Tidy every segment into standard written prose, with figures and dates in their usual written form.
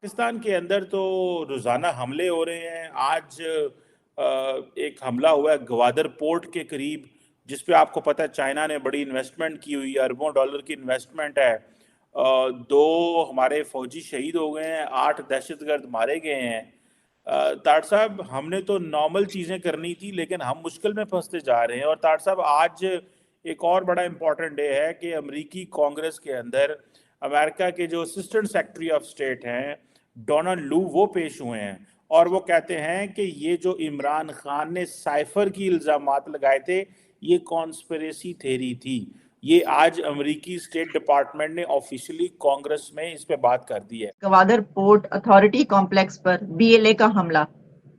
पाकिस्तान के अंदर तो रोज़ाना हमले हो रहे हैं। आज एक हमला हुआ है गवादर पोर्ट के करीब, जिस पे आपको पता है चाइना ने बड़ी इन्वेस्टमेंट की हुई है, अरबों डॉलर की इन्वेस्टमेंट है। दो हमारे फौजी शहीद हो गए हैं, 8 दहशतगर्द मारे गए हैं। तार साहब, हमने तो नॉर्मल चीज़ें करनी थी, लेकिन हम मुश्किल में फंसते जा रहे हैं। और तार साहब, आज एक और बड़ा इम्पोर्टेंट डे है कि अमेरिकी कांग्रेस के अंदर अमेरिका के जो असिस्टेंट सेक्रेटरी ऑफ स्टेट हैं डोनाल्ड लू, वो पेश हुए हैं और वो कहते हैं कि ये जो इमरान खान ने साइफर की इल्जामात लगाए थे, ये कॉन्स्पिरेसी थेरी थी। ये आज अमेरिकी स्टेट डिपार्टमेंट ने ऑफिशियली कांग्रेस में इस पे बात कर दी है। गवादर पोर्ट अथॉरिटी कॉम्प्लेक्स पर बीएलए का हमला,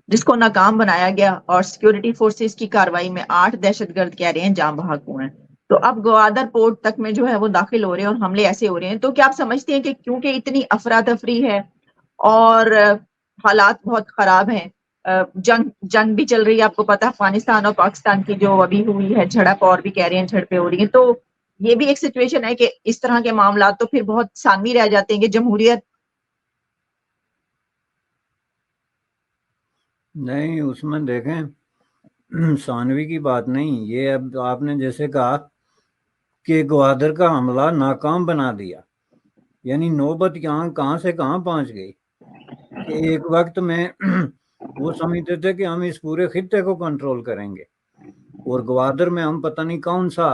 जिसको नाकाम बनाया गया और सिक्योरिटी फोर्सेस की कार्रवाई में 8 दहशतगर्द कह रहे हैं जाम बहक हुए हैं। तो अब गवादर पोर्ट तक में जो है वो दाखिल हो रहे हैं और हमले ऐसे हो रहे हैं। तो क्या आप समझते हैं कि क्योंकि इतनी अफरा तफरी है और हालात बहुत खराब हैं, जंग भी चल रही है, आपको पता है अफगानिस्तान और पाकिस्तान की जो अभी हुई है झड़प, और भी कह रहे हैं झड़पें हो रही हैं, तो ये भी एक सिचुएशन है कि इस तरह के मामला तो फिर बहुत सानवी रह जाते हैं कि जमहूरियत नहीं, उसमें देखें सानवी की बात नहीं। ये अब आपने जैसे कहा कि ग्वादर का हमला नाकाम बना दिया, यानी नौबत यहाँ कहाँ से कहाँ पहुंच गई कि एक वक्त में वो समझते थे कि हम इस पूरे खित्ते को कंट्रोल करेंगे और ग्वादर में हम पता नहीं कौन सा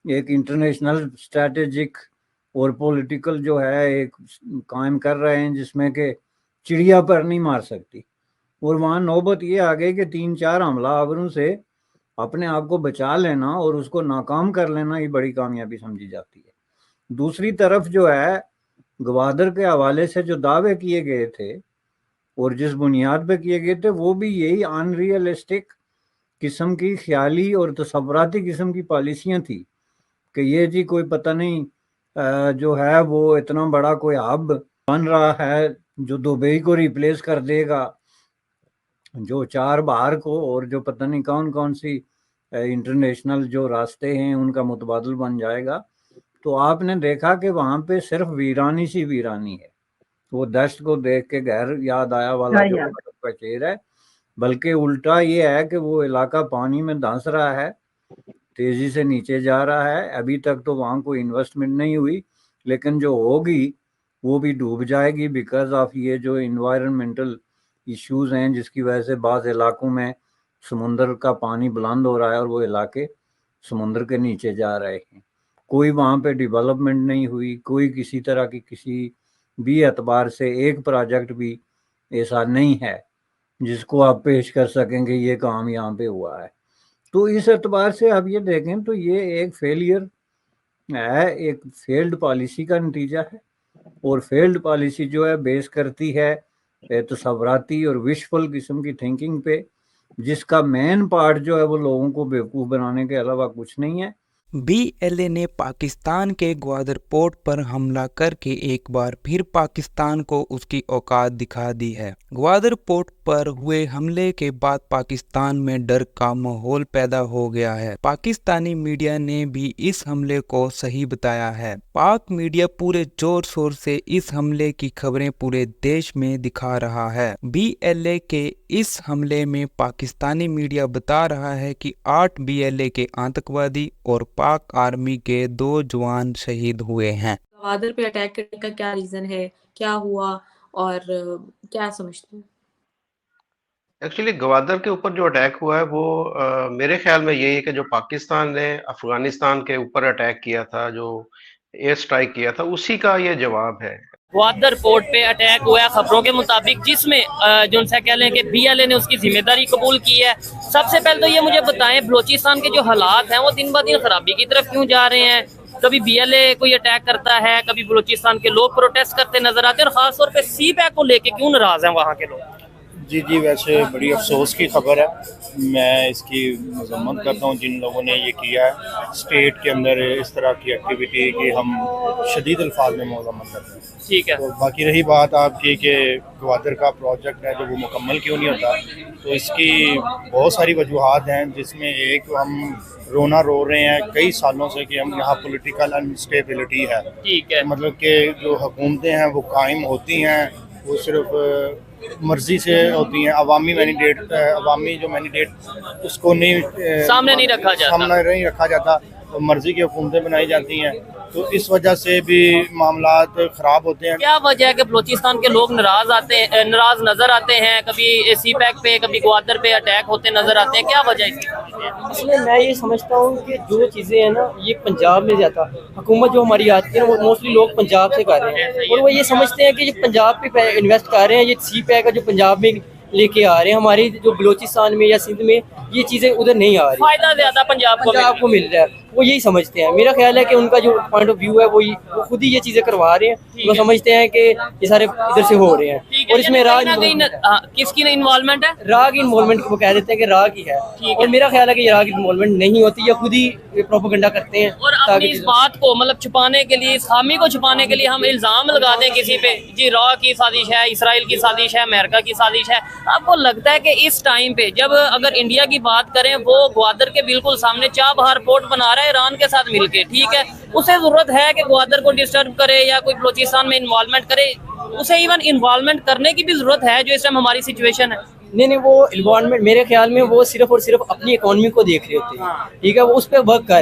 एक इंटरनेशनल स्ट्रैटेजिक और पॉलिटिकल जो है एक कायम कर रहे हैं जिसमें कि चिड़िया पर नहीं मार सकती। और वहाँ नौबत ये आ गई कि 3-4 हमलावरों से अपने आप को बचा लेना और उसको नाकाम कर लेना ही बड़ी कामयाबी समझी जाती है। दूसरी तरफ जो है ग्वादर के हवाले से जो दावे किए गए थे और जिस बुनियाद पे किए गए थे, वो भी यही अनरियलिस्टिक किस्म की ख्याली और तसव्वुराती किस्म की पॉलिसियां थी कि ये जी कोई पता नहीं जो है वो इतना बड़ा कोई हब बन रहा है जो दुबई को रिप्लेस कर देगा, जो 4 बाहर को और जो पता नहीं कौन कौन सी इंटरनेशनल जो रास्ते हैं उनका मुतबादल बन जाएगा। तो आपने देखा कि वहाँ पे सिर्फ वीरानी सी वीरानी है। वो दश्त को देख के घर याद आया वाला जो का शेर है, बल्कि उल्टा ये है कि वो इलाका पानी में धंस रहा है, तेजी से नीचे जा रहा है। अभी तक तो वहाँ कोई इन्वेस्टमेंट नहीं हुई, लेकिन जो होगी वो भी डूब जाएगी बिकॉज ऑफ ये जो इन्वायरमेंटल इश्यूज हैं, जिसकी वजह से बाज़ इलाकों में समुंदर का पानी बुलंद हो रहा है और वो इलाके समुंदर के नीचे जा रहे हैं। कोई वहाँ पे डेवलपमेंट नहीं हुई, कोई किसी तरह की किसी भी एतबार से एक प्रोजेक्ट भी ऐसा नहीं है जिसको आप पेश कर सकेंगे ये काम यहाँ पे हुआ है। तो इस एतबार से आप ये देखें तो ये एक फेलियर है, एक फेल्ड पॉलिसी का नतीजा है। और फेल्ड पॉलिसी जो है बेस करती है तसव्वुराती और विशफुल किस्म की थिंकिंग पे, जिसका मेन पार्ट जो है वो लोगों को बेवकूफ़ बनाने के अलावा कुछ नहीं है। बीएलए ने पाकिस्तान के ग्वादर पोर्ट पर हमला करके एक बार फिर पाकिस्तान को उसकी औकात दिखा दी है। ग्वादर पोर्ट पर हुए हमले के बाद पाकिस्तान में डर का माहौल पैदा हो गया है। पाकिस्तानी मीडिया ने भी इस हमले को सही बताया है। पाक मीडिया पूरे जोर शोर से इस हमले की खबरें पूरे देश में दिखा रहा है। बीएलए के इस हमले में पाकिस्तानी मीडिया बता रहा है कि 8 बीएलए के आतंकवादी और पाक आर्मी के 2 जवान शहीद हुए हैं। गवादर पे अटैक करने का क्या रीजन है, क्या हुआ और क्या समझते हैं? एक्चुअली गवादर के ऊपर जो अटैक हुआ है वो मेरे ख्याल में यही है कि जो पाकिस्तान ने अफगानिस्तान के ऊपर अटैक किया था, जो एयर स्ट्राइक किया था, उसी का ये जवाब है। ग्वादर पोर्ट पे अटैक हुआ है खबरों के मुताबिक, जिसमें जो उनसे कह लें कि बीएलए ने उसकी जिम्मेदारी कबूल की है। सबसे पहले तो ये मुझे बताएं, बलोचिस्तान के जो हालात हैं वो दिन ब दिन खराबी की तरफ क्यों जा रहे हैं? कभी बीएलए कोई अटैक करता है, कभी बलोचिस्तान के लोग प्रोटेस्ट करते नजर आते हैं, और खासतौर पे सी पैक को लेके क्यों नाराज हैं वहाँ के लोग? जी, वैसे बड़ी अफसोस की खबर है। मैं इसकी मजम्मत करता हूँ जिन लोगों ने ये किया है स्टेट के अंदर इस तरह की एक्टिविटी की, हम शदीद अल्फाज में मजम्मत करते हैं। ठीक है। तो बाकी रही बात आपकी कि ग्वादर का प्रोजेक्ट है जो वो मुकम्मल क्यों नहीं होता, तो इसकी बहुत सारी वजूहात हैं, जिसमें एक हम रोना रो रहे हैं कई सालों से कि हम यहाँ पॉलिटिकल अनस्टेबिलिटी है। ठीक है। मतलब कि जो हुकूमतें हैं वो कायम होती हैं, वो सिर्फ मर्जी से होती हैं। अवामी मैंडेट, अवामी जो मैंडेट उसको नहीं सामने नहीं रखा जाता, सामने नहीं रखा जाता, तो मर्जी की हुकूमतें बनाई जाती हैं, तो इस वजह से भी मामलात ख़राब होते हैं। क्या वजह है कि बलूचिस्तान के लोग नाराज नजर आते हैं? कभी सी पैक पे, कभी ग्वादर पे अटैक होते नजर आते हैं, क्या वजह है इसकी? इसलिए मैं ये समझता हूँ कि जो चीज़ें हैं ना, ये पंजाब में ज़्यादा हुकूमत जो हमारी आती है वो मोस्टली लोग पंजाब से कर रहे हैं, और वो ये समझते हैं कि जो पंजाब पे इन्वेस्ट कर रहे हैं, ये सी पैक है जो पंजाब में लेके आ रहे हैं, हमारी जो बलूचिस्तान में या सिंध में ये चीज़ें उधर नहीं आ रही, फायदा ज्यादा पंजाब को मिल रहा है, वो यही समझते हैं। मेरा ख्याल है कि उनका जो पॉइंट ऑफ व्यू है वो खुद ही ये चीज़ें करवा रहे हैं, वो समझते हैं कि ये सारे इधर से हो रहे हैं, और इसमें किसकी इन्वॉल्वमेंट है? राग इन्वॉल्वमेंट वो कह देते हैं कि राग ही है, और मेरा ख्याल है कि ये राग इन्वॉल्वमेंट नहीं होती, या खुद ही प्रोपेगेंडा करते हैं। और अपनी इस बात को मतलब छुपाने के लिए, इस खामी को छुपाने के लिए हम इल्जाम लगा दें किसी पे, जी रॉ की साजिश है, इसराइल की साजिश है, अमेरिका की साजिश है। आपको लगता है कि इस टाइम पे जब अगर इंडिया की बात करें, वो ग्वादर के बिल्कुल सामने चाबहार पोर्ट बना रहा है ईरान के साथ मिलके, ठीक है, उसे जरूरत है कि ग्वादर को डिस्टर्ब करे या कोई बलूचिस्तान में इन्वॉल्वमेंट करे? उसे इवन इन्वॉल्वमेंट करने की भी जरूरत है जो इस टाइम हमारी सिचुएशन है? नहीं, वो इन्वॉल्वमेंट मेरे ख्याल में वो सिर्फ और सिर्फ अपनी इकोनॉमी को देख रहे होते हैं, ठीक है, वो उस पर वर्क कर